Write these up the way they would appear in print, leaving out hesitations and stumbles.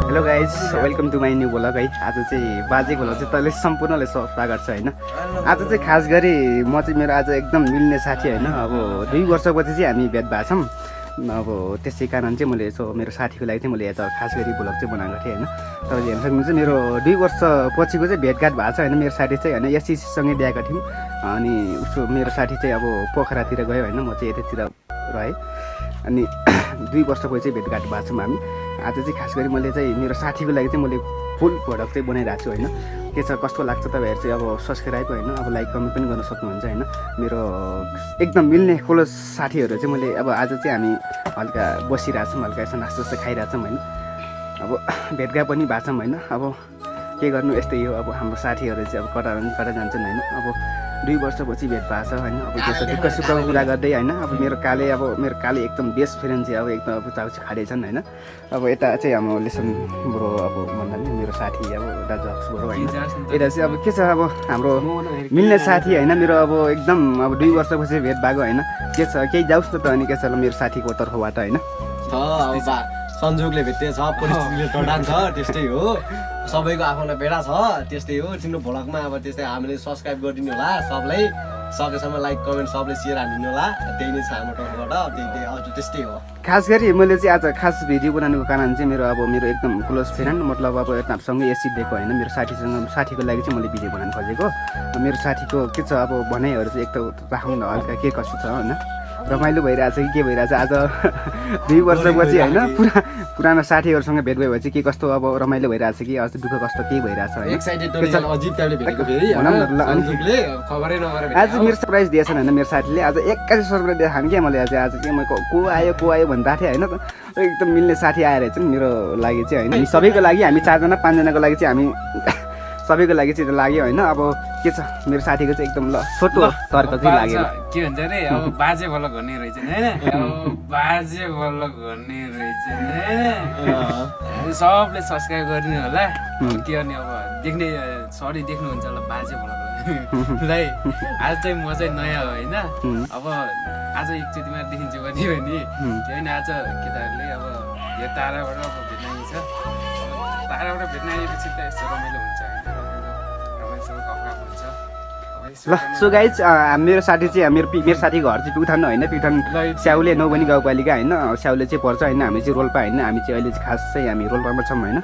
Hello guys, welcome to my new blog है। आज चाहिँ बाजे ब्लग चाहिँ तैँले सम्पूर्णले स्वागत छ होइन। आज चाहिँ खास गरी म चाहिँ मेरो आज एकदम मिल्ने साथी होइन। अब 2 वर्षपछि चाहिँ हामी भेट भएको छौँ। अब त्यसै कारण चाहिँ मैले यसो मेरो साथीको लागि चाहिँ मैले यता खास गरी ब्लग चाहिँ बनाएको थिएँ होइन। तपाईँले हेर्न सक्नुहुन्छ मेरो 2 वर्षपछिको चाहिँ भेटघाट भएको छ होइन। मेरो साथी चाहिँ होइन एससीसँगै बिहाको थियौँ। अनि उसो मेरो साथी चाहिँ अब पोखरातिर गयो होइन, म चाहिँ यतातिर रहेँ। अनि 2 वर्षपछि चाहिँ भेटघाट भएको छौँ हामी। आज चाहिँ खास गरी मैले चाहिँ मेरो साथीको लागि चाहिँ मैले फुल प्रोडक्ट चाहिँ बनाइरहेको छु होइन। के छ कस्तो लाग्छ तपाईँहरू चाहिँ अब सब्सक्राइब होइन, अब लाइक कमेन्ट पनि गर्न सक्नुहुन्छ होइन। मेरो एकदम मिल्ने क्लोज साथीहरू चाहिँ मैले अब आज चाहिँ हामी हल्का बसिरहेछौँ, हल्का यसो नास्ता खाइरहेछौँ होइन। अब भेटघाट पनि भएको छौँ होइन। अब के गर्नु यस्तै हो, अब हाम्रो साथीहरू चाहिँ अब कता जान्छन् होइन। अब 2 वर्षपछि भेट भएको छ होइन। अब त्यसो दुःख सुखको कुरा गर्दै होइन। अब मेरो काले एकदम बेस्ट फ्रेन्ड चाहिँ अब एकदम अब चाउची खाँदै छन् होइन। अब यता चाहिँ हाम्रो लेसन ब्रो अब भन्दा नि मेरो साथी अब दाजु हक्स ब्रो होइन। यता चाहिँ अब के छ अब हाम्रो मिल्ने साथी होइन मेरो। अब एकदम अब 2 वर्षपछि भेट भएको होइन। के छ केही जाओस् न त अनि के छ ल मेरो साथीको तर्फबाट होइन। संजोगले भेट्दै छ, परिस्थितिले टडान छ, त्यस्तै हो। सबैको आफ्नो बेडा छ, त्यस्तै हो। तिम्रो भ्लगमा अब त्यस्तै हामीले सब्सक्राइब गरिदिनु होला, सबलाई सकेसम्म लाइक कमेन्ट सबले सेयर हालिदिनु होला। त्यही नै छ हाम्रो तर्फबाट, त्यही अझ त्यस्तै हो। खास गरी मैले चाहिँ आज खास भिडियो बनाउनुको कारण चाहिँ मेरो एकदम क्लोज फ्रेन्ड मतलब अब यतासँगै एसिड दिएको होइन। मेरो साथीको लागि चाहिँ मैले भिडियो बनाउनु खोजेको। मेरो साथीको के छ अब भनाइहरू चाहिँ एक त राखौँ न हल्का के कस्तो छ होइन। रमाइलो भइरहेछ कि के भइरहेछ आज 2 वर्षपछि होइन। पुरानो साथीहरूसँग भेट भएपछि के कस्तो अब रमाइलो भइरहेछ कि अझ दुःख कस्तो के भइरहेछ होइन। आज मेरो सरप्राइज दिएछन् होइन मेरो साथीले। आज 21 सरप्राइज दिएको हामी क्या मैले आज चाहिँ म को आयो भनिरहेको थिएँ होइन। एकदम मिल्ने साथी आएर चाहिँ मेरो लागि चाहिँ होइन। सबैको लागि हामी 4जना 5जनाको लागि चाहिँ हामी सबैको लागि चाहिँ लाग्यो होइन। अब के छ मेरो साथीको चाहिँ एकदम ल छोटो तर्क चाहिँ लाग्यो। के भन्छ अरे अब बाजे भलक भन्ने रहेछ होइन। अब बाजे भलक भन्ने रहेछ होइन। सबले सब्सक्राइब गरिदिनु होला। के गर्ने अब देख्ने सरी देख्नुहुन्छ होला बाजे भलकलाई। आज चाहिँ म चाहिँ नयाँ हो होइन। अब आज एकचोटिमा देखिन्छु भने त्यही नै आज केटाहरूले अब यो ताराबाट अब भेट्न आइन्छ। ताराबाट भेट्न आएपछि त यस्तो रमाइलो हुन्छ होइन। ल सो गाइज मेरो साथी चाहिँ मेरो साथीको घर चाहिँ प्युठान होइन। प्युठान स्याउले नौबनी गाउँपालिका होइन। स्याउले चाहिँ पर्छ होइन। हामी चाहिँ रोल्पा होइन। हामी चाहिँ अहिले चाहिँ खास चाहिँ हामी रोल्पामा छौँ होइन।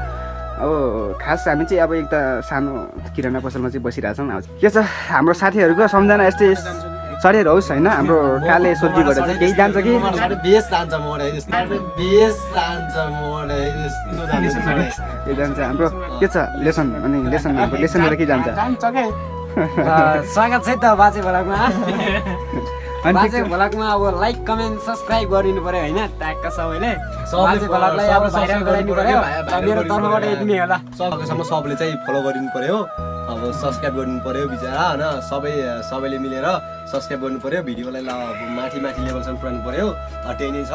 अब खास हामी चाहिँ अब एउटा सानो किराना पसलमा चाहिँ बसिरहेछौँ। के छ हाम्रो साथीहरूको सम्झना यस्तै सडेर होस् होइन। हाम्रो काले सोर्जीबाट चाहिँ केही जान्छ कि जान्छ हाम्रो के छ लेसन। अनि लेसनबाट के जान्छ स्वागत छ त बाजे भ्लगमा। बाजे भ्लगमा अब लाइक कमेन्ट सब्सक्राइब गरिदिनु पर्यो होइन। ट्यागका सबैले बाजे भ्लगलाई अब भाइरल गराइदिनु पर्यो। मेरो तर्फबाट यति नै होला। सकेसम्म सबले चाहिँ फलो गरिदिनु पर्यो, अब सब्सक्राइब गरिदिनु पर्यो बिचरा होइन। सबैले मिलेर सब्सक्राइब गर्नु पर्यो। भिडियोलाई माथि लेभलसम्म पुऱ्याउनु पर्यो। त्यही नै छ।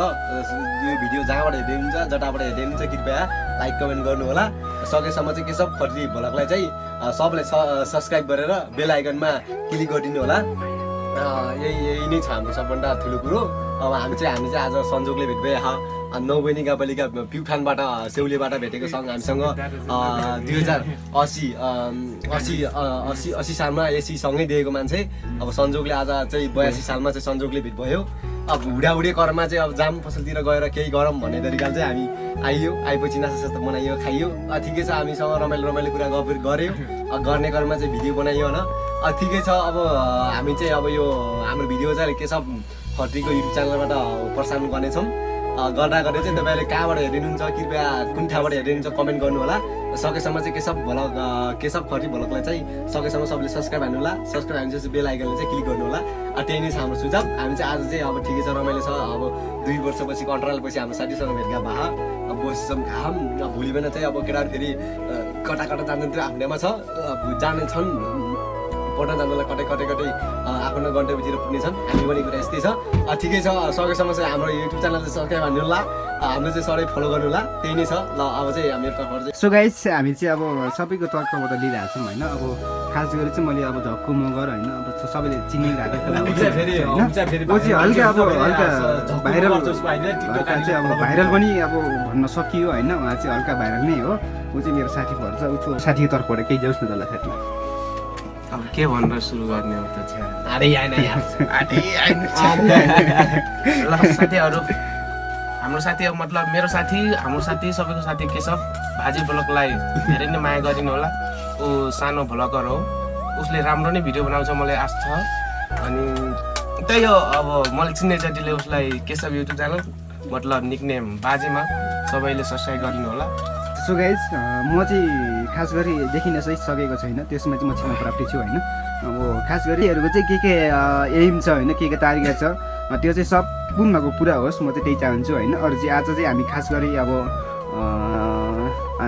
यो भिडियो जहाँबाट हेर्दै हुन्छ जताबाट हेर्दै हुन्छ कृपया लाइक कमेन्ट गर्नु होला। सकेसम्म चाहिँ केशव खत्री भ्लगलाई चाहिँ सबले सब्सक्राइब गरेर बेल आइकनमा क्लिक गरिदिनु होला। यही नै छ हाम्रो सबभन्दा ठुलो कुरो। अब हामी चाहिँ आज संजोगले भेट भए नौबनी गाउँपालिका प्युठानबाट सेउलीबाट भेटेको सँग हामीसँग 2080 सालमा एसीसँगै दिएको मान्छे। अब संजोगले आज चाहिँ 82 सालमा चाहिँ संजोगले भेट भयो। अब हुडाहुडी करमा चाहिँ अब जाम पसलतिर गएर केही गरौँ भन्ने तरिकाले चाहिँ हामी आएपछि नास्ता बनाइयो खाइयो। ठिकै छ। हामीसँग रमाइलो कुरा गऱ्यो। गर्ने क्रममा चाहिँ भिडियो बनाइयो होइन। ठिकै छ। अब हामी चाहिँ अब यो हाम्रो भिडियो चाहिँ केशव खत्रीको युट्युब च्यानलबाट प्रसारण गर्नेछौँ। गर्दा चाहिँ तपाईँले कहाँबाट हेरिनुहुन्छ कृपया कुन ठाउँबाट हेरिनुहुन्छ कमेन्ट गर्नु होला। सकेसम्म चाहिँ केशव खत्री भ्लगलाई चाहिँ सकेसम्म सबले सब्सक्राइब हान्नु होला। सब्सक्राइब हानेपछि बेल आइकनले चाहिँ क्लिक गर्नु होला। त्यही नै छ हाम्रो सुझाव। हामी चाहिँ आज चाहिँ अब ठिकै छ रमाइलो छ। अब 2 वर्षपछि अन्तरालपछि हाम्रो साथीसँग भेटघाट भए अब बसिसम घाम। भोलि बिहान चाहिँ अब केटाहरू फेरि कता जान्छन् त्यो हाम्रोमा छ। जाने छन् पढ्न जानुलाई कतै आफ्नो गन्तव्यतिर पुग्नेछन्। हामी पनि कुरा यस्तै छ। ठिकै छ। सकेसम्म चाहिँ हाम्रो युट्युब च्यानल चाहिँ सब्सक्राइब हान्नु होला। हाम्रो चाहिँ सबै फलो गर्नु होला त्यही नै छ ल अब चाहिँ मेरो तर्फबाट चाहिँ सो गाइस हामी चाहिँ अब सबैको तर्फबाट लिइरहेको छौँ होइन अब खास गरी चाहिँ मैले अब झक्कु मगर होइन अब सबैले चिनिरहेको कुरा हो होइन वो चाहिँ हल्का भाइरल चाहिँ अब भाइरल पनि अब भन्न सकियो होइन उहाँ चाहिँ हल्का भाइरल नै हो ऊ चाहिँ मेरो साथी पर्छ उसको साथीको तर्फबाट केही जाओस् न तल साथी अब के भनेर सुरु गर्ने हो त चाहिँ आडै आएन यार ल साथीहरू हाम्रो साथी अब मतलब मेरो साथी हाम्रो साथी सबैको साथी केशव भाजी ब्लगलाई धेरै नै माया गरिदिनु होला ऊ सानो भ्लगर हो उसले राम्रो नै भिडियो बनाउँछ मलाई आश छ अनि त्यही हो अब मलाई चिन्ने साथीले उसलाई केशव युट्युब च्यानल मतलब निकनेम बाजेमा सबैले सब्सक्राइब गरिदिनु होला सो गाइज म चाहिँ खास गरी देखिन चाहिँ सकेको छैन त्यसमा चाहिँ म क्षमा प्राप्ति छु होइन अब खास गरीहरूको चाहिँ के एम छ होइन के टार्गेट छ त्यो चाहिँ सम्पूर्णको पुरा होस् म चाहिँ त्यही चाहन्छु होइन अरू चाहिँ आज चाहिँ हामी खास गरी अब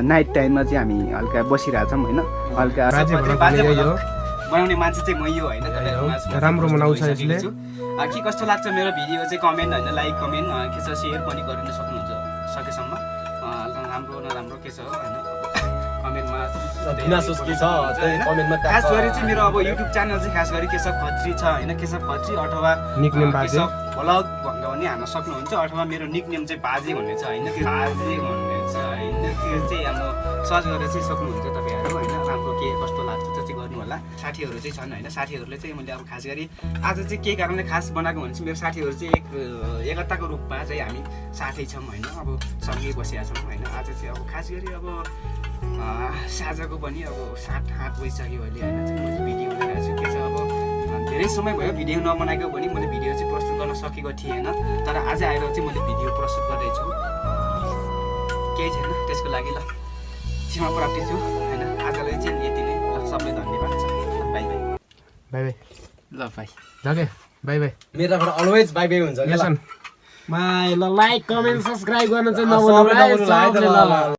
नाइट टाइममा चाहिँ हामी हल्का बसिरहेछौँ होइन हल्का बनाउने मान्छे चाहिँ मै होइन राम्रो बनाउँछ यसले के कस्तो लाग्छ मेरो भिडियो चाहिँ कमेन्ट होइन लाइक कमेन्ट के छ सेयर पनि गरिदिन सक्नुहुन्छ सकेसम्म राम्रो नराम्रो के छ होइन कमेन्टमा भिनासोस के छ चाहिँ कमेन्टमा खास गरी चाहिँ मेरो अब युट्युब च्यानल चाहिँ खास गरी केशव खत्री छ होइन केशव खत्री अथवा निकनेम बाजे भ्लग भनेर पनि हान्न सक्नुहुन्छ अथवा मेरो निकनेम चाहिँ बाजे भन्ने छ होइन बाजे भन्ने छ होइन त्यो चाहिँ हाम्रो सर्च गरेर चाहिँ सक्नुहुन्छ तपाईँहरू होइन राम्रो के कस्तो लाग्छ त्यो चाहिँ गर्नु होला साथीहरू चाहिँ छन् होइन साथीहरूले चाहिँ मैले अब खास गरी आज चाहिँ के कारणले खास बनाएको भने चाहिँ मेरो साथीहरू चाहिँ एकताको रूपमा चाहिँ हामी साथै छौँ होइन अब सँगै बसिया छौँ होइन आज चाहिँ अब खास गरी अब साँझको पनि अब 7-8 बजिसक्यो अहिले होइन चाहिँ मैले भिडियो बनाइरहेको छु के छ अब धेरै समय भयो भिडियो नबनाएको भने मैले भिडियो चाहिँ प्रस्तुत गर्न सकेको थिएन तर आज आएर चाहिँ मैले भिडियो प्रस्तुत गर्दैछु केही छैन त्यसको लागि ल क्षमा प्राप्ति छु होइन आजलाई चाहिँ यति नै ल सबले धन्यवाद छ बाई बाई बाई बाई ल भाइ झगे बाई बाई मेरो तर्फबाट अलवेज बाई बाई हुन्छ लेसन ल लाइक कमेन्ट सब्स्क्राइब गर्न चाहिँ नभुल्नु है सबले ल